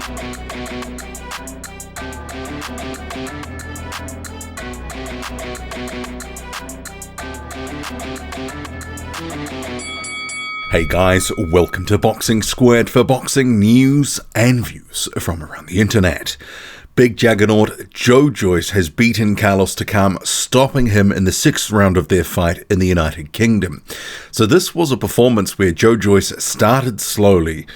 Hey guys, welcome to Boxing Squared for boxing news and views from around the internet. Big juggernaut Joyce has beaten Carlos Takam, stopping him in the 6th round of their fight in the United Kingdom. So this was a performance where Joyce started slowly,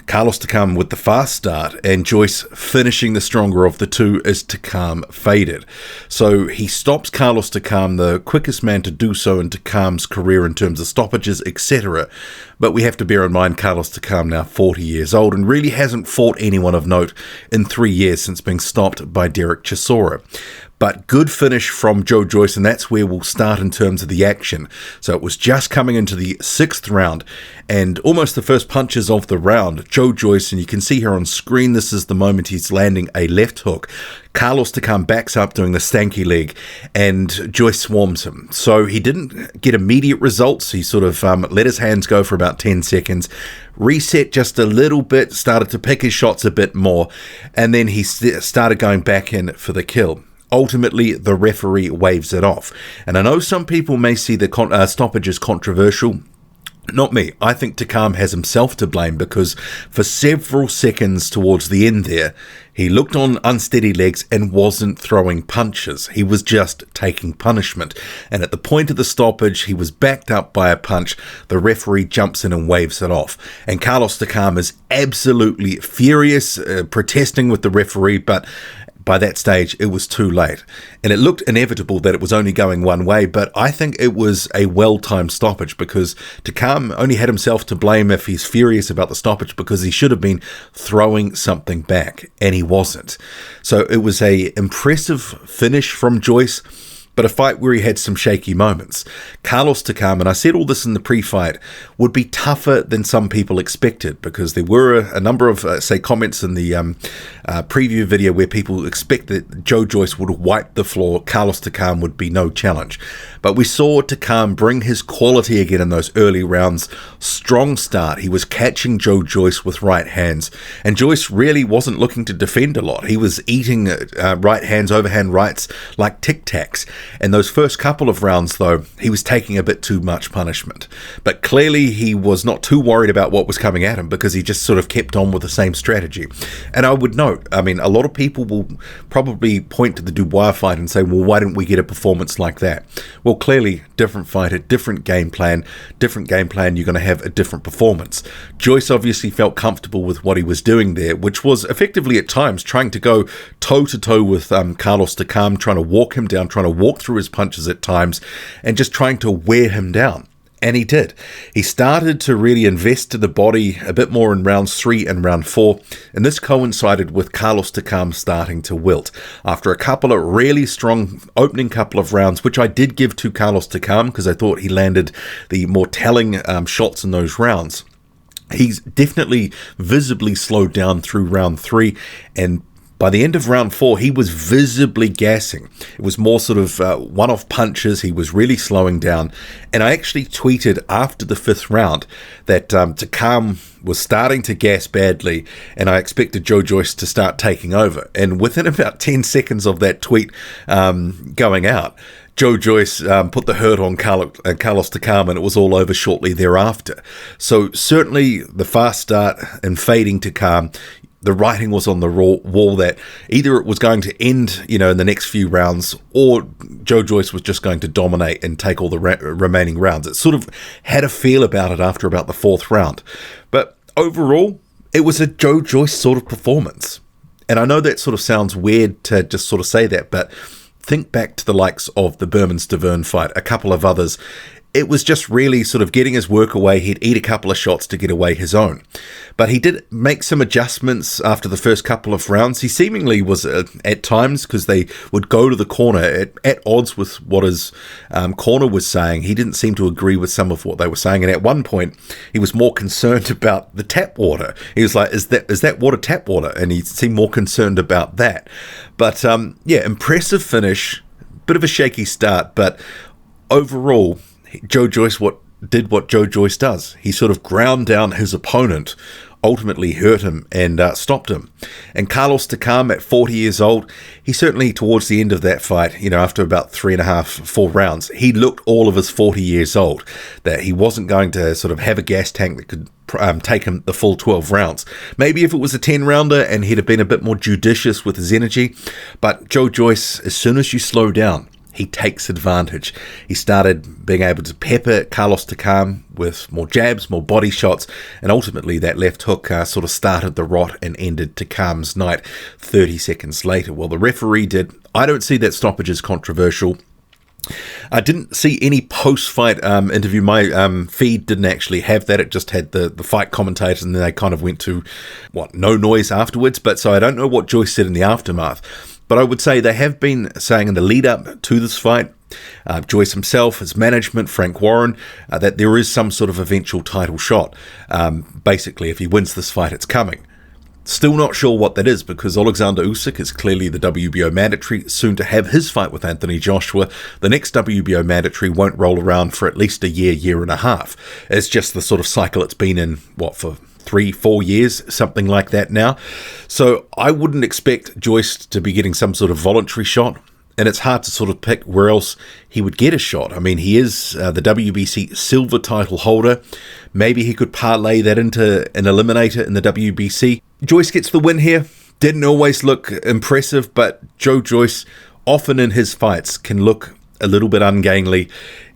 Carlos Takam with the fast start, and Joyce finishing the stronger of the two as Takam faded. So he stops Carlos Takam, the quickest man to do so in Takam's career in terms of stoppages, etc. But we have to bear in mind Carlos Takam now 40 years old and really hasn't fought anyone of note in 3 years since being stopped by Derek Chisora. But good finish from Joyce, and that's where we'll start in terms of the action. So it was just coming into the 6th round, and almost the first punches of the round, Joyce, and you can see here on screen, this is the moment he's landing a left hook. Carlos Takam backs up doing the stanky leg, and Joyce swarms him. So he didn't get immediate results. He sort of let his hands go for about 10 seconds, reset just a little bit, started to pick his shots a bit more, and then he started going back in for the kill. Ultimately, the referee waves it off. And I know some people may see the stoppage as controversial. Not me. I think Takam has himself to blame because for several seconds towards the end there, he looked on unsteady legs and wasn't throwing punches. He was just taking punishment. And at the point of the stoppage, he was backed up by a punch. The referee jumps in and waves it off. And Carlos Takam is absolutely furious, protesting with the referee, but by that stage, it was too late. And it looked inevitable that it was only going one way, but I think it was a well-timed stoppage because Takam only had himself to blame if he's furious about the stoppage because he should have been throwing something back, and he wasn't. So it was a impressive finish from Joyce, but a fight where he had some shaky moments. Carlos Takam, and I said all this in the pre-fight, would be tougher than some people expected because there were a number of, comments in the preview video where people expect that Joyce would wipe the floor, Carlos Takam would be no challenge. But we saw Takam bring his quality again in those early rounds. Strong start. He was catching Joyce with right hands, and Joyce really wasn't looking to defend a lot. He was eating right hands, overhand rights like Tic Tacs. And those first couple of rounds, though, he was taking a bit too much punishment. But clearly he was not too worried about what was coming at him because he just sort of kept on with the same strategy. And I would note, I mean, a lot of people will probably point to the Dubois fight and say, well, why didn't we get a performance like that? Well, clearly, different fighter, different game plan, you're going to have a different performance. Joyce obviously felt comfortable with what he was doing there, which was effectively at times trying to go toe-to-toe with Carlos Takam, trying to walk him down, trying to walk through his punches at times, and just trying to wear him down. And he did. He started to really invest to the body a bit more in rounds 3 and round 4, and this coincided with Carlos Takam starting to wilt. After a couple of really strong opening couple of rounds, which I did give to Carlos Takam because I thought he landed the more telling shots in those rounds, he's definitely visibly slowed down through round 3, and by the end of round 4, he was visibly gassing. It was more sort of one-off punches. He was really slowing down. And I actually tweeted after the 5th round that Takam was starting to gas badly, and I expected Joyce to start taking over. And within about 10 seconds of that tweet going out, Joyce put the hurt on Carlos Takam, and it was all over shortly thereafter. So certainly the fast start and fading Takam, the writing was on the wall that either it was going to end, in the next few rounds, or Joyce was just going to dominate and take all the remaining rounds. It sort of had a feel about it after about the 4th round. But overall, it was a Joyce sort of performance. And I know that sort of sounds weird to just sort of say that, but think back to the likes of the Berman-Stavern fight, a couple of others. It was just really sort of getting his work away. He'd eat a couple of shots to get away his own. But he did make some adjustments after the first couple of rounds. He seemingly was, at times, because they would go to the corner, at odds with what his corner was saying. He didn't seem to agree with some of what they were saying. And at one point, he was more concerned about the tap water. He was like, is that water tap water? And he seemed more concerned about that. But, impressive finish. Bit of a shaky start, but overall, Joyce did what Joyce does. He sort of ground down his opponent ultimately hurt him and stopped him. And Carlos Takam, at 40 years old, he certainly, towards the end of that fight, after about 3.5, 4 rounds, he looked all of his 40 years old, that he wasn't going to sort of have a gas tank that could take him the full 12 rounds. Maybe if it was a 10-rounder and he'd have been a bit more judicious with his energy, but Joe Joyce, as soon as you slow down, he takes advantage. He started being able to pepper Carlos Takam with more jabs, more body shots, and ultimately that left hook sort of started the rot and ended Takam's night 30 seconds later. Well, the referee did. I don't see that stoppage as controversial. I didn't see any post-fight interview. My feed didn't actually have that. It just had the fight commentators, and then they kind of went to, no noise afterwards. But so I don't know what Joyce said in the aftermath. But I would say they have been saying in the lead-up to this fight, Joyce himself, his management, Frank Warren, that there is some sort of eventual title shot. Basically, if he wins this fight, it's coming. Still not sure what that is, because Alexander Usyk is clearly the WBO mandatory, soon to have his fight with Anthony Joshua. The next WBO mandatory won't roll around for at least a year and a half. It's just the sort of cycle it's been in, for 3-4 years, something like that now. So I wouldn't expect Joyce to be getting some sort of voluntary shot, and it's hard to sort of pick where else he would get a shot. I mean, he is the WBC silver title holder. Maybe he could parlay that into an eliminator in the WBC. Joyce gets the win here. Didn't always look impressive, but Joe Joyce, often in his fights, can look a little bit ungainly,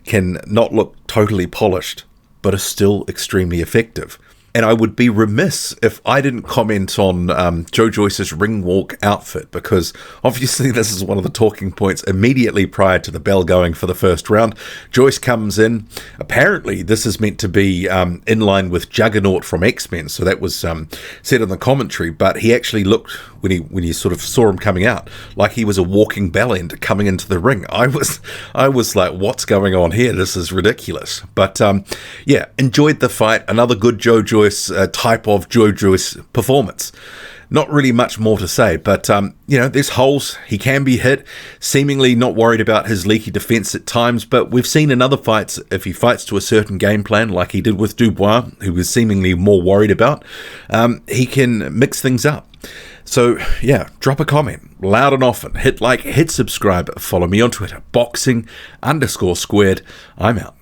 can not look totally polished, but is still extremely effective. And I would be remiss if I didn't comment on Joe Joyce's ring walk outfit, because obviously this is one of the talking points immediately prior to the bell going for the first round. Joyce comes in. Apparently this is meant to be in line with Juggernaut from X-Men, so that was said in the commentary, but he actually looked, when you sort of saw him coming out, like he was a walking bellend coming into the ring. I was like, what's going on here? This is ridiculous. But yeah, enjoyed the fight. Another good Joe Joyce type of Joe Joyce performance. Not really much more to say, but there's holes. He can be hit, seemingly not worried about his leaky defense at times, but we've seen in other fights, if he fights to a certain game plan, like he did with Dubois, who was seemingly more worried about, he can mix things up. So yeah, drop a comment loud and often, hit like, hit subscribe, follow me on Twitter, boxing_squared. I'm out.